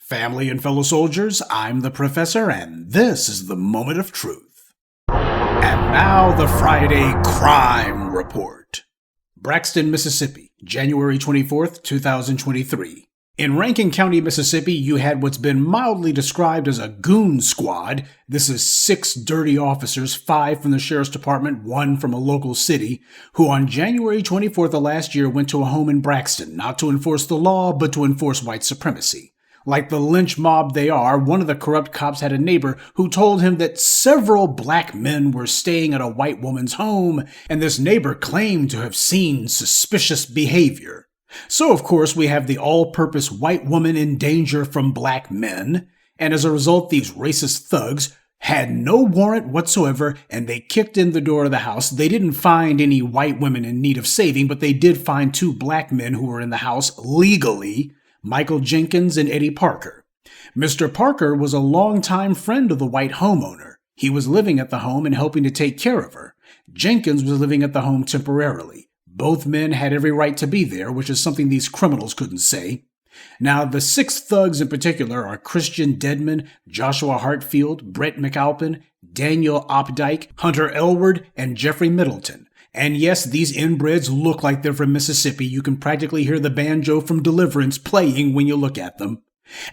Family and fellow soldiers, I'm the Professor, and this is the Moment of Truth. And now the Friday Crime Report. Braxton, Mississippi, January 24th, 2023. In Rankin County, Mississippi, you had what's been mildly described as a goon squad. This is 6 dirty officers, 5 from the Sheriff's Department, 1 from a local city, who on January 24th of last year went to a home in Braxton, not to enforce the law, but to enforce white supremacy. Like the lynch mob they are, one of the corrupt cops had a neighbor who told him that several black men were staying at a white woman's home, and this neighbor claimed to have seen suspicious behavior. So, of course, we have the all-purpose white woman in danger from black men, and as a result, these racist thugs had no warrant whatsoever, and they kicked in the door of the house. They didn't find any white women in need of saving, but they did find 2 black men who were in the house legally, Michael Jenkins and Eddie Parker. Mr. Parker was a longtime friend of the white homeowner. He was living at the home and helping to take care of her. Jenkins was living at the home temporarily. Both men had every right to be there, which is something these criminals couldn't say. Now, the 6 thugs in particular are Christian Dedman, Joshua Hartfield, Brett McAlpin, Daniel Opdyke, Hunter Elward, and Jeffrey Middleton. And yes, these inbreds look like they're from Mississippi. You can practically hear the banjo from Deliverance playing when you look at them.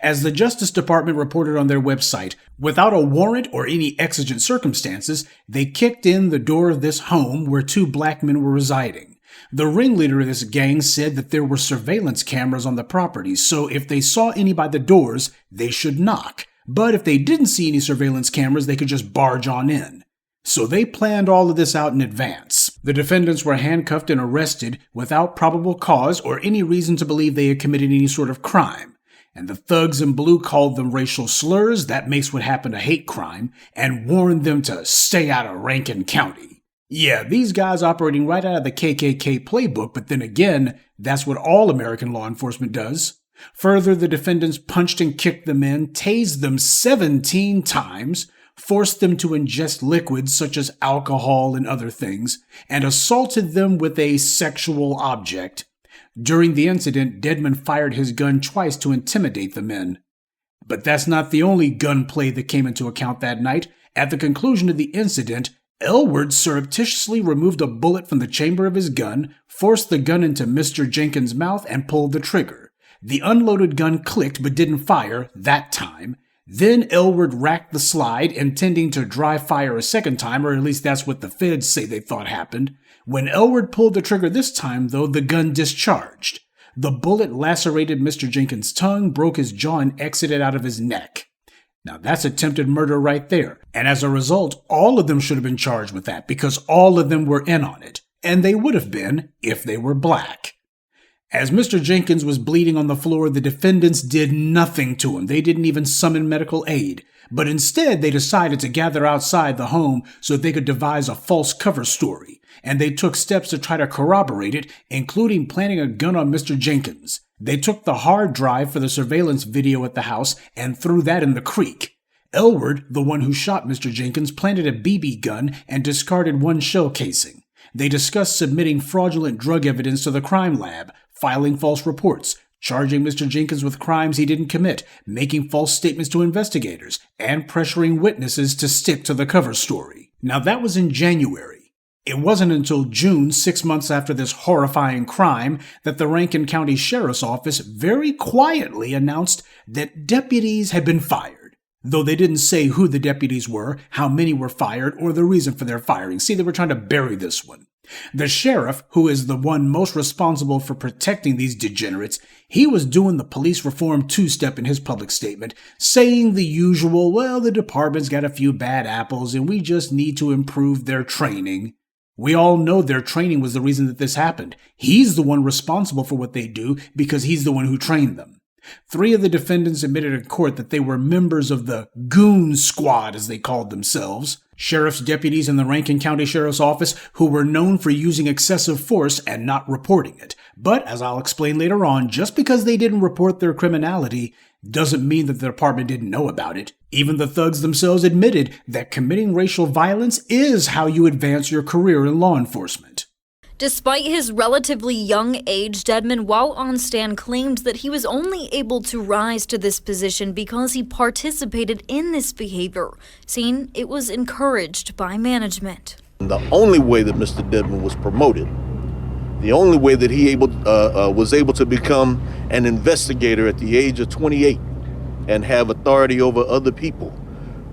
As the Justice Department reported on their website, without a warrant or any exigent circumstances, they kicked in the door of this home where 2 black men were residing. The ringleader of this gang said that there were surveillance cameras on the property, so if they saw any by the doors, they should knock. But if they didn't see any surveillance cameras, they could just barge on in. So they planned all of this out in advance. The defendants were handcuffed and arrested without probable cause or any reason to believe they had committed any sort of crime. And the thugs in blue called them racial slurs, that makes what happened a hate crime, and warned them to stay out of Rankin County. Yeah, these guys operating right out of the KKK playbook, but then again, that's what all American law enforcement does. Further, the defendants punched and kicked the men, tased them 17 times, forced them to ingest liquids such as alcohol and other things, and assaulted them with a sexual object. During the incident, Dedman fired his gun twice to intimidate the men. But that's not the only gunplay that came into account that night. At the conclusion of the incident, Elward surreptitiously removed a bullet from the chamber of his gun, forced the gun into Mr. Jenkins' mouth, and pulled the trigger. The unloaded gun clicked but didn't fire that time. Then Elward racked the slide, intending to dry fire a second time, or at least that's what the feds say they thought happened. When Elward pulled the trigger this time, though, the gun discharged. The bullet lacerated Mr. Jenkins' tongue, broke his jaw, and exited out of his neck. Now that's attempted murder right there. And as a result, all of them should have been charged with that because all of them were in on it. And they would have been if they were black. As Mr. Jenkins was bleeding on the floor, the defendants did nothing to him. They didn't even summon medical aid. But instead, they decided to gather outside the home so they could devise a false cover story. And they took steps to try to corroborate it, including planting a gun on Mr. Jenkins. They took the hard drive for the surveillance video at the house and threw that in the creek. Elward, the one who shot Mr. Jenkins, planted a BB gun and discarded 1 shell casing. They discussed submitting fraudulent drug evidence to the crime lab, filing false reports, charging Mr. Jenkins with crimes he didn't commit, making false statements to investigators, and pressuring witnesses to stick to the cover story. Now that was in January. It wasn't until June, 6 months after this horrifying crime, that the Rankin County Sheriff's Office very quietly announced that deputies had been fired. Though they didn't say who the deputies were, how many were fired, or the reason for their firing. See, they were trying to bury this one. The sheriff, who is the one most responsible for protecting these degenerates, he was doing the police reform 2-step in his public statement, saying the usual, well, the department's got a few bad apples and we just need to improve their training. We all know their training was the reason that this happened. He's the one responsible for what they do because he's the one who trained them. 3 of the defendants admitted in court that they were members of the goon squad, as they called themselves, sheriff's deputies in the Rankin County Sheriff's Office who were known for using excessive force and not reporting it. But, as I'll explain later on, just because they didn't report their criminality doesn't mean that the department didn't know about it. Even the thugs themselves admitted that committing racial violence is how you advance your career in law enforcement. Despite his relatively young age, Dedman, while on stand, claimed that he was only able to rise to this position because he participated in this behavior, saying it was encouraged by management. The only way that Mr. Dedman was promoted, the only way that he was able to become an investigator at the age of 28 and have authority over other people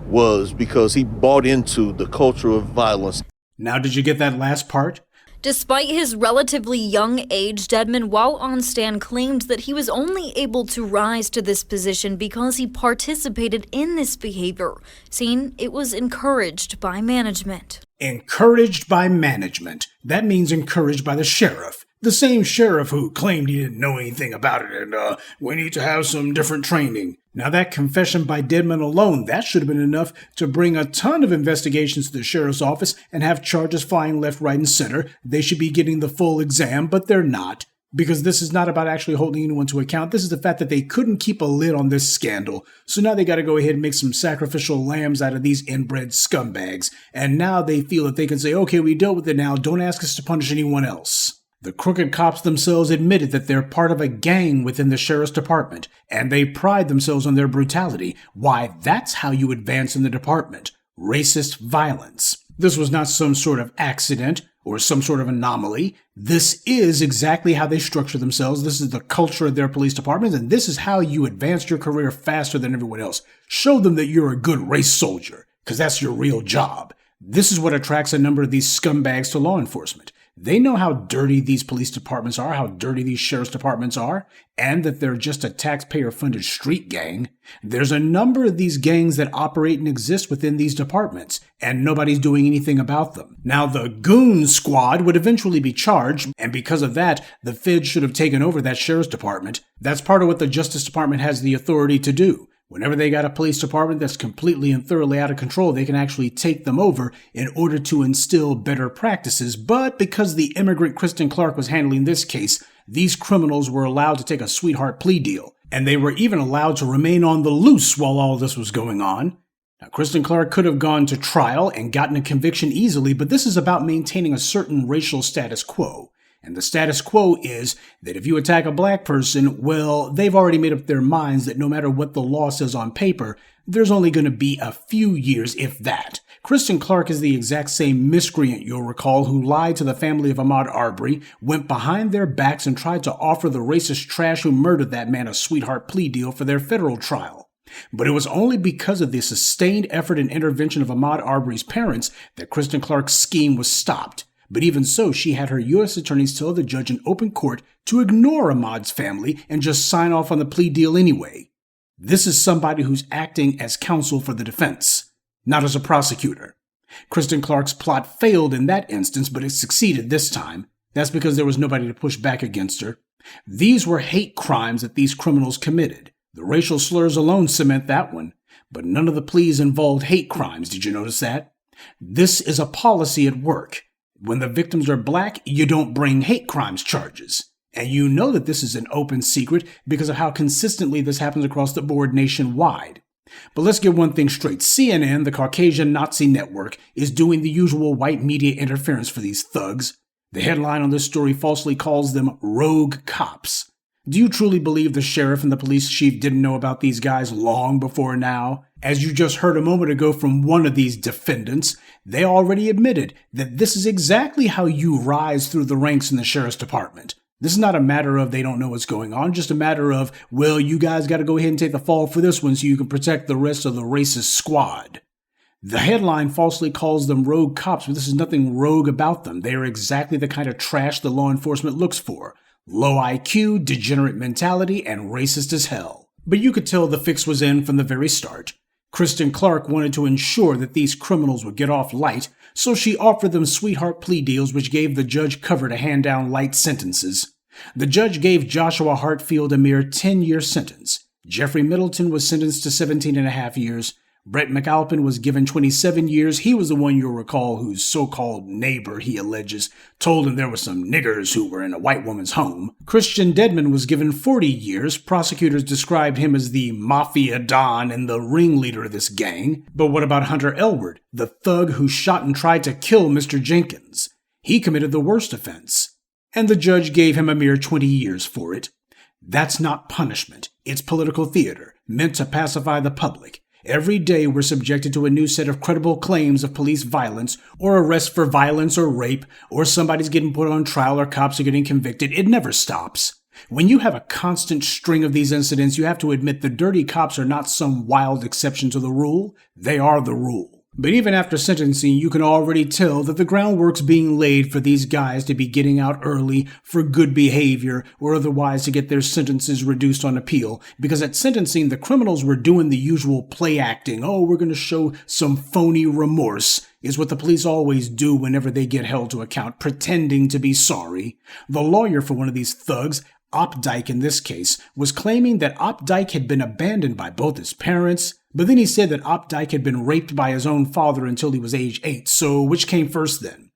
was because he bought into the culture of violence. Now, did you get that last part? Despite his relatively young age, Dedman, while on stand, claimed that he was only able to rise to this position because he participated in this behavior, saying it was encouraged by management. Encouraged by management. That means encouraged by the sheriff. The same sheriff who claimed he didn't know anything about it and, we need to have some different training. Now that confession by Dedman alone, that should have been enough to bring a ton of investigations to the sheriff's office and have charges flying left, right, and center. They should be getting the full exam, but they're not. Because this is not about actually holding anyone to account. This is the fact that they couldn't keep a lid on this scandal. So now they got to go ahead and make some sacrificial lambs out of these inbred scumbags. And now they feel that they can say, okay, we dealt with it now. Don't ask us to punish anyone else. The crooked cops themselves admitted that they're part of a gang within the sheriff's department, and they pride themselves on their brutality. Why, that's how you advance in the department. Racist violence. This was not some sort of accident or some sort of anomaly. This is exactly how they structure themselves. This is the culture of their police departments, and this is how you advance your career faster than everyone else. Show them that you're a good race soldier, because that's your real job. This is what attracts a number of these scumbags to law enforcement. They know how dirty these police departments are, how dirty these sheriff's departments are, and that they're just a taxpayer-funded street gang. There's a number of these gangs that operate and exist within these departments, and nobody's doing anything about them. Now, the goon squad would eventually be charged, and because of that, the feds should have taken over that sheriff's department. That's part of what the Justice Department has the authority to do. Whenever they got a police department that's completely and thoroughly out of control, they can actually take them over in order to instill better practices. But because the immigrant Kristen Clark was handling this case, these criminals were allowed to take a sweetheart plea deal. And they were even allowed to remain on the loose while all this was going on. Now, Kristen Clark could have gone to trial and gotten a conviction easily, but this is about maintaining a certain racial status quo. And the status quo is that if you attack a black person, well, they've already made up their minds that no matter what the law says on paper, there's only going to be a few years, if that. Kristen Clark is the exact same miscreant, you'll recall, who lied to the family of Ahmaud Arbery, went behind their backs and tried to offer the racist trash who murdered that man a sweetheart plea deal for their federal trial. But it was only because of the sustained effort and intervention of Ahmaud Arbery's parents that Kristen Clark's scheme was stopped. But even so, she had her U.S. attorneys tell the judge in open court to ignore Ahmaud's family and just sign off on the plea deal anyway. This is somebody who's acting as counsel for the defense, not as a prosecutor. Kristen Clark's plot failed in that instance, but it succeeded this time. That's because there was nobody to push back against her. These were hate crimes that these criminals committed. The racial slurs alone cement that one, but none of the pleas involved hate crimes. Did you notice that? This is a policy at work. When the victims are black, you don't bring hate crimes charges. And you know that this is an open secret because of how consistently this happens across the board nationwide. But let's get one thing straight. CNN, the Caucasian Nazi network, is doing the usual white media interference for these thugs. The headline on this story falsely calls them rogue cops. Do you truly believe the sheriff and the police chief didn't know about these guys long before now? As you just heard a moment ago from one of these defendants, they already admitted that this is exactly how you rise through the ranks in the sheriff's department. This is not a matter of they don't know what's going on, just a matter of, well, you guys got to go ahead and take the fall for this one so you can protect the rest of the racist squad. The headline falsely calls them rogue cops, but this is nothing rogue about them. They are exactly the kind of trash the law enforcement looks for. Low IQ, degenerate mentality, and racist as hell. But you could tell the fix was in from the very start. Kristen Clark wanted to ensure that these criminals would get off light, so she offered them sweetheart plea deals which gave the judge cover to hand down light sentences. The judge gave Joshua Hartfield a mere 10-year sentence. Jeffrey Middleton was sentenced to 17.5 years. Brett McAlpin was given 27 years. He was the one you'll recall whose so-called neighbor, he alleges, told him there were some niggers who were in a white woman's home. Christian Dedman was given 40 years. Prosecutors described him as the mafia don and the ringleader of this gang. But what about Hunter Elward, the thug who shot and tried to kill Mr. Jenkins? He committed the worst offense, and the judge gave him a mere 20 years for it. That's not punishment. It's political theater, meant to pacify the public. Every day we're subjected to a new set of credible claims of police violence, or arrest for violence or rape, or somebody's getting put on trial or cops are getting convicted. It never stops. When you have a constant string of these incidents, you have to admit the dirty cops are not some wild exception to the rule. They are the rule. But even after sentencing, you can already tell that the groundwork's being laid for these guys to be getting out early for good behavior or otherwise to get their sentences reduced on appeal. Because at sentencing, the criminals were doing the usual play acting. Oh, we're going to show some phony remorse, is what the police always do whenever they get held to account, pretending to be sorry. The lawyer for one of these thugs, Opdyke in this case, was claiming that Opdyke had been abandoned by both his parents, but then he said that Opdyke had been raped by his own father until he was age 8, so which came first then?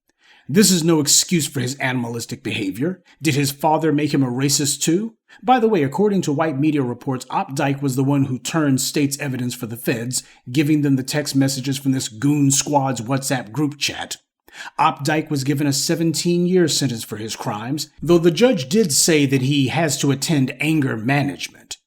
This is no excuse for his animalistic behavior. Did his father make him a racist too? By the way, according to white media reports, Opdyke was the one who turned state's evidence for the feds, giving them the text messages from this goon squad's WhatsApp group chat. Opdyke was given a 17-year sentence for his crimes, though the judge did say that he has to attend anger management.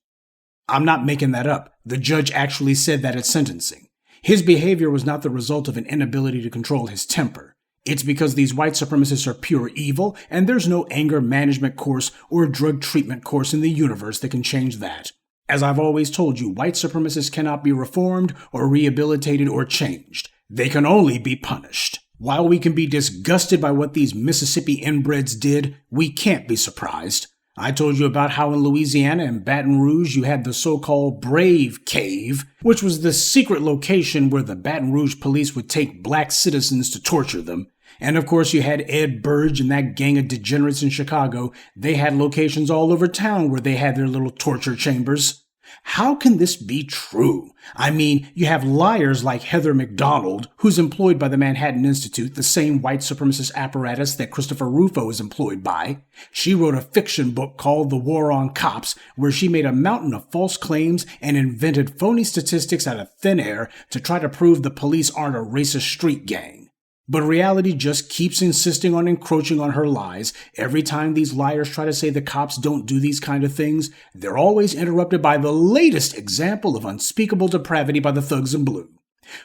I'm not making that up. The judge actually said that at sentencing. His behavior was not the result of an inability to control his temper. It's because these white supremacists are pure evil, and there's no anger management course or drug treatment course in the universe that can change that. As I've always told you, white supremacists cannot be reformed or rehabilitated or changed. They can only be punished. While we can be disgusted by what these Mississippi inbreds did, we can't be surprised. I told you about how in Louisiana and Baton Rouge you had the so-called Brave Cave, which was the secret location where the Baton Rouge police would take black citizens to torture them. And of course you had Ed Burge and that gang of degenerates in Chicago. They had locations all over town where they had their little torture chambers. How can this be true? I mean, you have liars like Heather McDonald, who's employed by the Manhattan Institute, the same white supremacist apparatus that Christopher Rufo is employed by. She wrote a fiction book called The War on Cops, where she made a mountain of false claims and invented phony statistics out of thin air to try to prove the police aren't a racist street gang. But reality just keeps insisting on encroaching on her lies. Every time these liars try to say the cops don't do these kind of things, they're always interrupted by the latest example of unspeakable depravity by the thugs in blue.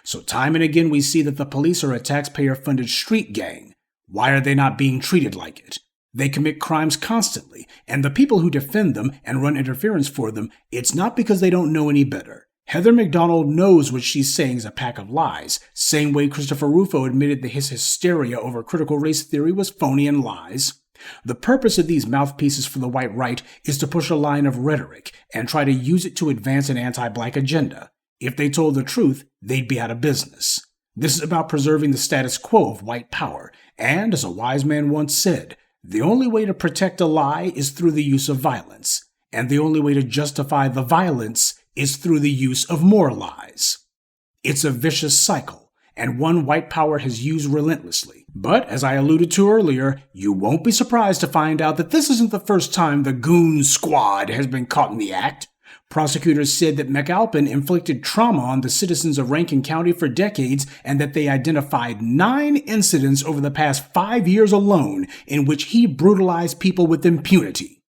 So time and again we see that the police are a taxpayer-funded street gang. Why are they not being treated like it? They commit crimes constantly, and the people who defend them and run interference for them, it's not because they don't know any better. Heather McDonald knows what she's saying is a pack of lies, same way Christopher Rufo admitted that his hysteria over critical race theory was phony and lies. The purpose of these mouthpieces for the white right is to push a line of rhetoric and try to use it to advance an anti-black agenda. If they told the truth, they'd be out of business. This is about preserving the status quo of white power, and as a wise man once said, the only way to protect a lie is through the use of violence, and the only way to justify the violence is through the use of more lies. It's a vicious cycle, and one white power has used relentlessly. But, as I alluded to earlier, you won't be surprised to find out that this isn't the first time the goon squad has been caught in the act. Prosecutors said that McAlpin inflicted trauma on the citizens of Rankin County for decades and that they identified 9 incidents over the past 5 years alone in which he brutalized people with impunity.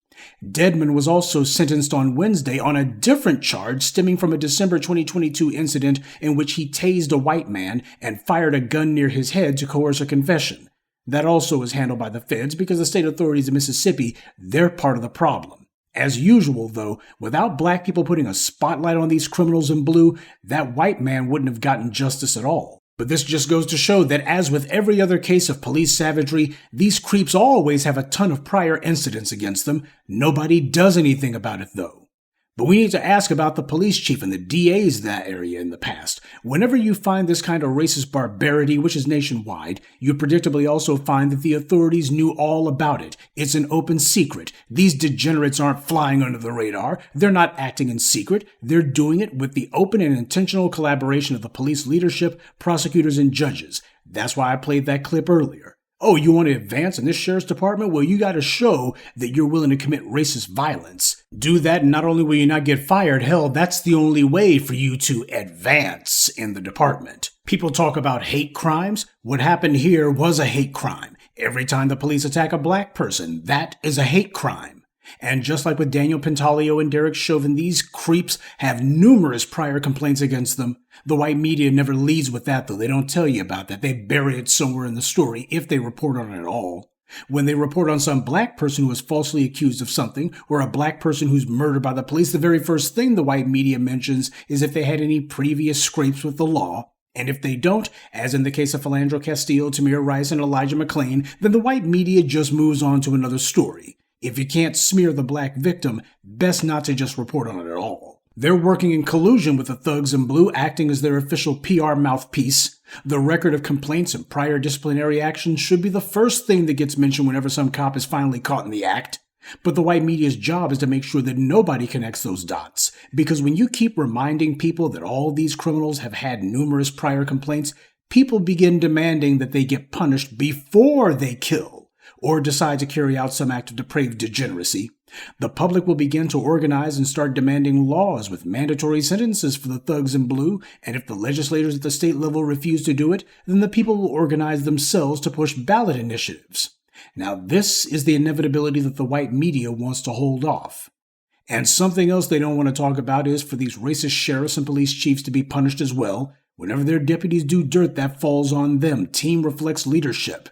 Dedmon was also sentenced on Wednesday on a different charge stemming from a December 2022 incident in which he tased a white man and fired a gun near his head to coerce a confession. That also was handled by the feds because the state authorities of Mississippi, they're part of the problem. As usual, though, without black people putting a spotlight on these criminals in blue, that white man wouldn't have gotten justice at all. But this just goes to show that as with every other case of police savagery, these creeps always have a ton of prior incidents against them. Nobody does anything about it, though. But we need to ask about the police chief and the DAs in that area in the past. Whenever you find this kind of racist barbarity, which is nationwide, you predictably also find that the authorities knew all about it. It's an open secret. These degenerates aren't flying under the radar. They're not acting in secret. They're doing it with the open and intentional collaboration of the police leadership, prosecutors, and judges. That's why I played that clip earlier. Oh, you want to advance in this sheriff's department? Well, you got to show that you're willing to commit racist violence. Do that, and not only will you not get fired, hell, that's the only way for you to advance in the department. People talk about hate crimes. What happened here was a hate crime. Every time the police attack a black person, that is a hate crime. And just like with Daniel Pentalio and Derek Chauvin, these creeps have numerous prior complaints against them. The white media never leads with that, though. They don't tell you about that. They bury it somewhere in the story, if they report on it at all. When they report on some black person who is falsely accused of something, or a black person who's murdered by the police, the very first thing the white media mentions is if they had any previous scrapes with the law. And if they don't, as in the case of Philandro Castillo, Tamir Rice, and Elijah McClain, then the white media just moves on to another story. If you can't smear the black victim, best not to just report on it at all. They're working in collusion with the thugs in blue, acting as their official PR mouthpiece. The record of complaints and prior disciplinary actions should be the first thing that gets mentioned whenever some cop is finally caught in the act. But the white media's job is to make sure that nobody connects those dots. Because when you keep reminding people that all these criminals have had numerous prior complaints, people begin demanding that they get punished before they kill, or decide to carry out some act of depraved degeneracy. The public will begin to organize and start demanding laws with mandatory sentences for the thugs in blue, and if the legislators at the state level refuse to do it, then the people will organize themselves to push ballot initiatives. Now, this is the inevitability that the white media wants to hold off. And something else they don't want to talk about is for these racist sheriffs and police chiefs to be punished as well. Whenever their deputies do dirt, that falls on them. Team reflects leadership.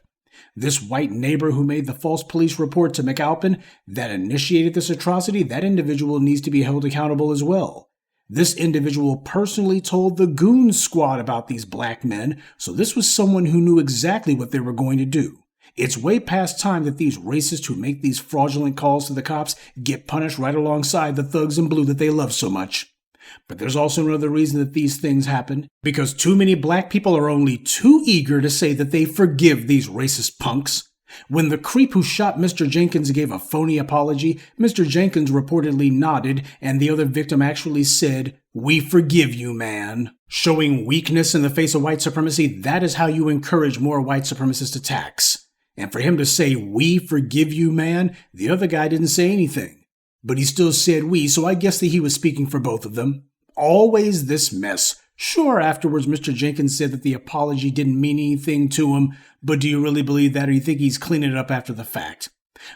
This white neighbor who made the false police report to McAlpin that initiated this atrocity, that individual needs to be held accountable as well. This individual personally told the goon squad about these black men, so this was someone who knew exactly what they were going to do. It's way past time that these racists who make these fraudulent calls to the cops get punished right alongside the thugs in blue that they love so much. But there's also another reason that these things happen, because too many black people are only too eager to say that they forgive these racist punks. When the creep who shot Mr. Jenkins gave a phony apology, Mr. Jenkins reportedly nodded, and the other victim actually said, "We forgive you, man." Showing weakness in the face of white supremacy, that is how you encourage more white supremacist attacks. And for him to say, "We forgive you, man," the other guy didn't say anything. But he still said we, so I guess that he was speaking for both of them. Always this mess. Sure, afterwards Mr. Jenkins said that the apology didn't mean anything to him, but do you really believe that, or do you think he's cleaning it up after the fact?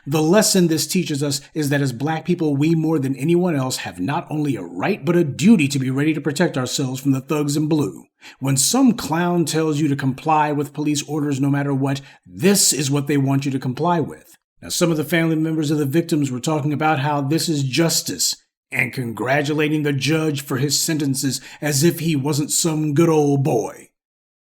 The lesson this teaches us is that as black people, we more than anyone else have not only a right but a duty to be ready to protect ourselves from the thugs in blue. When some clown tells you to comply with police orders no matter what, this is what they want you to comply with. Now, some of the family members of the victims were talking about how this is justice and congratulating the judge for his sentences as if he wasn't some good old boy.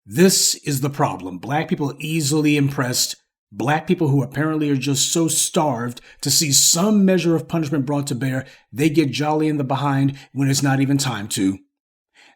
This is the problem. Black people easily impressed. Black people who apparently are just so starved to see some measure of punishment brought to bear, they get jolly in the behind when it's not even time to.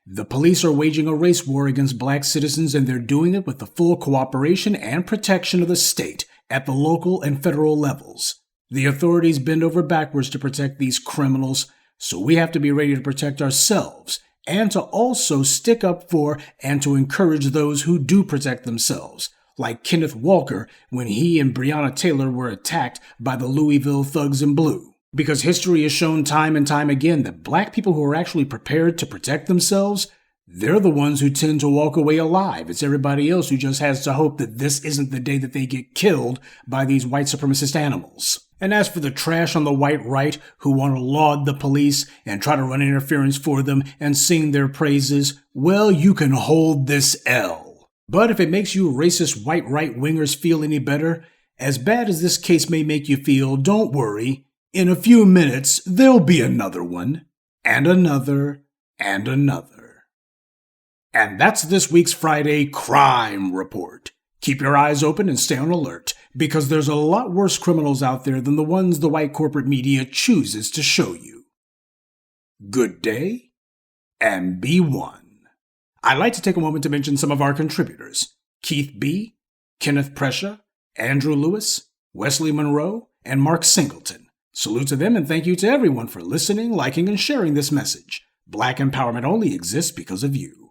The police are waging a race war against black citizens, and they're doing it with the full cooperation and protection of the state at the local and federal levels. The authorities bend over backwards to protect these criminals, so we have to be ready to protect ourselves and to also stick up for and to encourage those who do protect themselves, like Kenneth Walker when he and Breonna Taylor were attacked by the Louisville thugs in blue. Because history has shown time and time again that black people who are actually prepared to protect themselves, they're the ones who tend to walk away alive. It's everybody else who just has to hope that this isn't the day that they get killed by these white supremacist animals. And as for the trash on the white right who want to laud the police and try to run interference for them and sing their praises, well, you can hold this L. But if it makes you racist white right-wingers feel any better, as bad as this case may make you feel, don't worry. In a few minutes, there'll be another one, and another, and another. And that's this week's Friday Crime Report. Keep your eyes open and stay on alert, because there's a lot worse criminals out there than the ones the white corporate media chooses to show you. Good day, and be one. I'd like to take a moment to mention some of our contributors: Keith B., Kenneth Prescia, Andrew Lewis, Wesley Monroe, and Mark Singleton. Salute to them, and thank you to everyone for listening, liking, and sharing this message. Black empowerment only exists because of you.